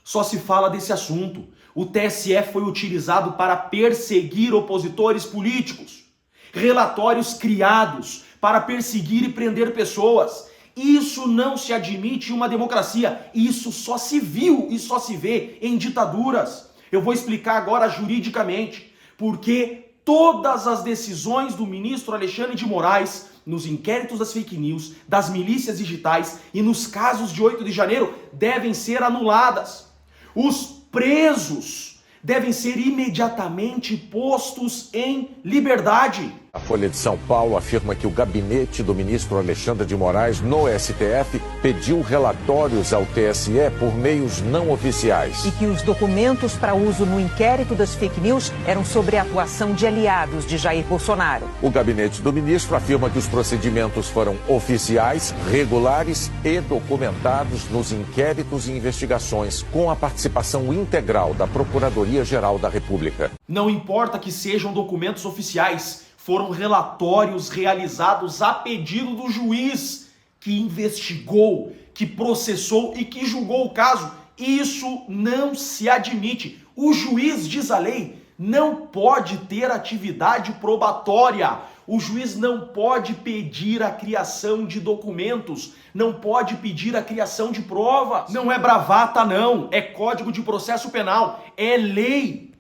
só se fala desse assunto. O TSE foi utilizado para perseguir opositores políticos. Relatórios criados para perseguir e prender pessoas. Isso não se admite em uma democracia. Isso só se viu e só se vê em ditaduras. Eu vou explicar agora juridicamente porque todas as decisões do ministro Alexandre de Moraes nos inquéritos das fake news, das milícias digitais e nos casos de 8 de janeiro devem ser anuladas. Os presos devem ser imediatamente postos em liberdade. A Folha de São Paulo afirma que o gabinete do ministro Alexandre de Moraes no STF pediu relatórios ao TSE por meios não oficiais. E que os documentos para uso no inquérito das fake news eram sobre a atuação de aliados de Jair Bolsonaro. O gabinete do ministro afirma que os procedimentos foram oficiais, regulares e documentados nos inquéritos e investigações com a participação integral da Procuradoria-Geral da República. Não importa que sejam documentos oficiais, foram relatórios realizados a pedido do juiz que investigou, que processou e que julgou o caso. Isso não se admite. O juiz, diz a lei, não pode ter atividade probatória. O juiz não pode pedir a criação de documentos, não pode pedir a criação de provas. Não é bravata, não. É Código de Processo Penal, é lei.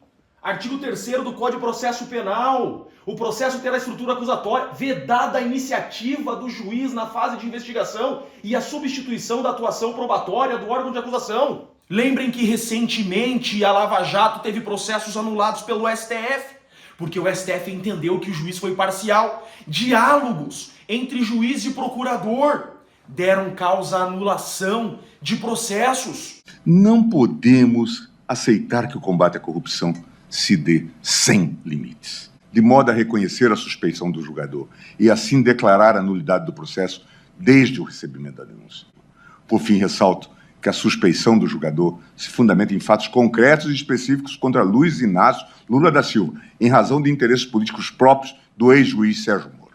Artigo 3º do Código de Processo Penal. O processo terá estrutura acusatória, vedada a iniciativa do juiz na fase de investigação e a substituição da atuação probatória do órgão de acusação. Lembrem que recentemente a Lava Jato teve processos anulados pelo STF, porque o STF entendeu que o juiz foi parcial. Diálogos entre juiz e procurador deram causa à anulação de processos. Não podemos aceitar que o combate à corrupção se dê sem limites, de modo a reconhecer a suspeição do julgador e assim declarar a nulidade do processo desde o recebimento da denúncia. Por fim, ressalto que a suspeição do julgador se fundamenta em fatos concretos e específicos contra Luiz Inácio Lula da Silva, em razão de interesses políticos próprios do ex-juiz Sérgio Moro,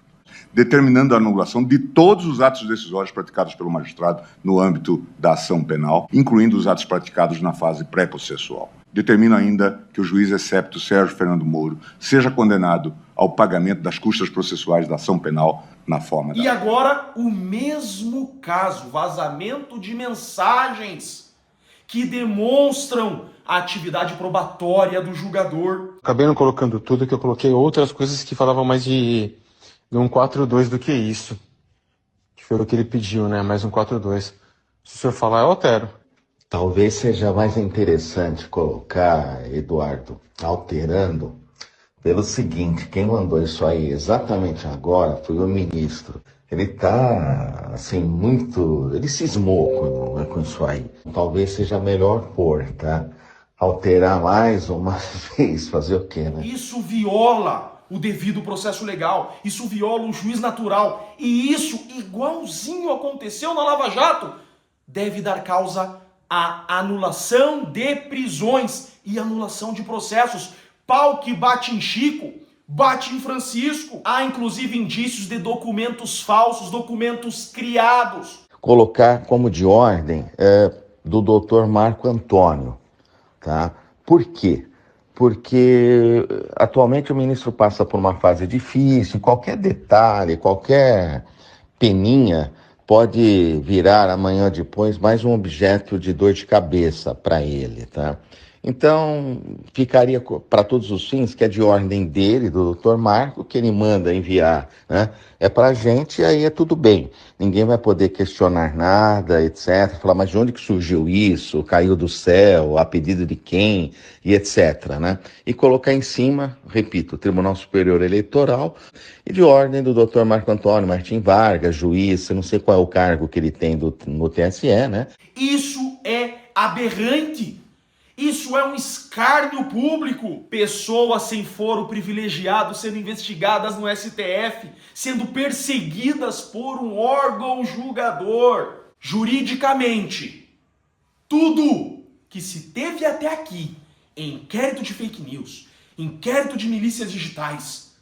determinando a anulação de todos os atos decisórios praticados pelo magistrado no âmbito da ação penal, incluindo os atos praticados na fase pré-processual. Determina ainda que o juiz excepto Sérgio Fernando Moro seja condenado ao pagamento das custas processuais da ação penal na forma da... E agora, o mesmo caso, vazamento de mensagens que demonstram a atividade probatória do julgador. Acabei não colocando tudo, que eu coloquei outras coisas que falavam mais de um 4-2 do que isso. Que foi o que ele pediu, né? Mais um 4-2. Se o senhor falar, eu altero. Talvez seja mais interessante colocar, Eduardo, alterando, pelo seguinte: quem mandou isso aí exatamente agora foi o ministro. Ele tá, assim, muito... Ele cismou com isso aí. Talvez seja melhor pôr, tá? Alterar mais uma vez, fazer o quê, né? Isso viola o devido processo legal, isso viola o juiz natural, e isso, igualzinho aconteceu na Lava Jato, deve dar causa à anulação de prisões e anulação de processos. Pau que bate em Chico, bate em Francisco. Há inclusive indícios de documentos falsos, documentos criados. Colocar como de ordem do Dr. Marco Antônio, tá? Por quê? Porque atualmente o ministro passa por uma fase difícil, qualquer detalhe, qualquer peninha pode virar amanhã ou depois mais um objeto de dor de cabeça para ele, tá? Então, ficaria para todos os fins, que é de ordem dele, do Dr. Marco, que ele manda enviar, né? É para a gente, aí é tudo bem. Ninguém vai poder questionar nada, etc. Falar, mas de onde que surgiu isso? Caiu do céu? A pedido de quem? E etc, né? E colocar em cima, repito, o Tribunal Superior Eleitoral e de ordem do Dr. Marco Antônio Martim Vargas, juiz, eu não sei qual é o cargo que ele tem no TSE, né? Isso é aberrante. Isso é um escárnio público. Pessoas sem foro privilegiado sendo investigadas no STF, sendo perseguidas por um órgão julgador. Juridicamente, tudo que se teve até aqui, inquérito de fake news, inquérito de milícias digitais,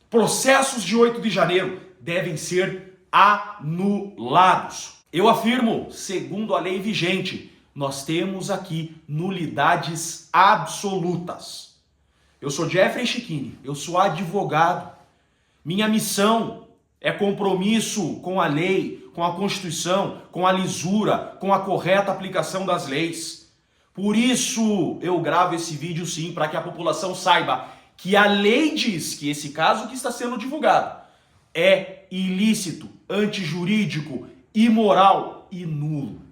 processos de 8 de janeiro, devem ser anulados. Eu afirmo, segundo a lei vigente, Nós temos aqui nulidades absolutas. Eu sou Jeffrey Chiquini, eu sou advogado. Minha missão é compromisso com a lei, com a Constituição, com a lisura, com a correta aplicação das leis. Por isso eu gravo esse vídeo sim, para que a população saiba que a lei diz que esse caso que está sendo divulgado é ilícito, antijurídico, imoral e nulo.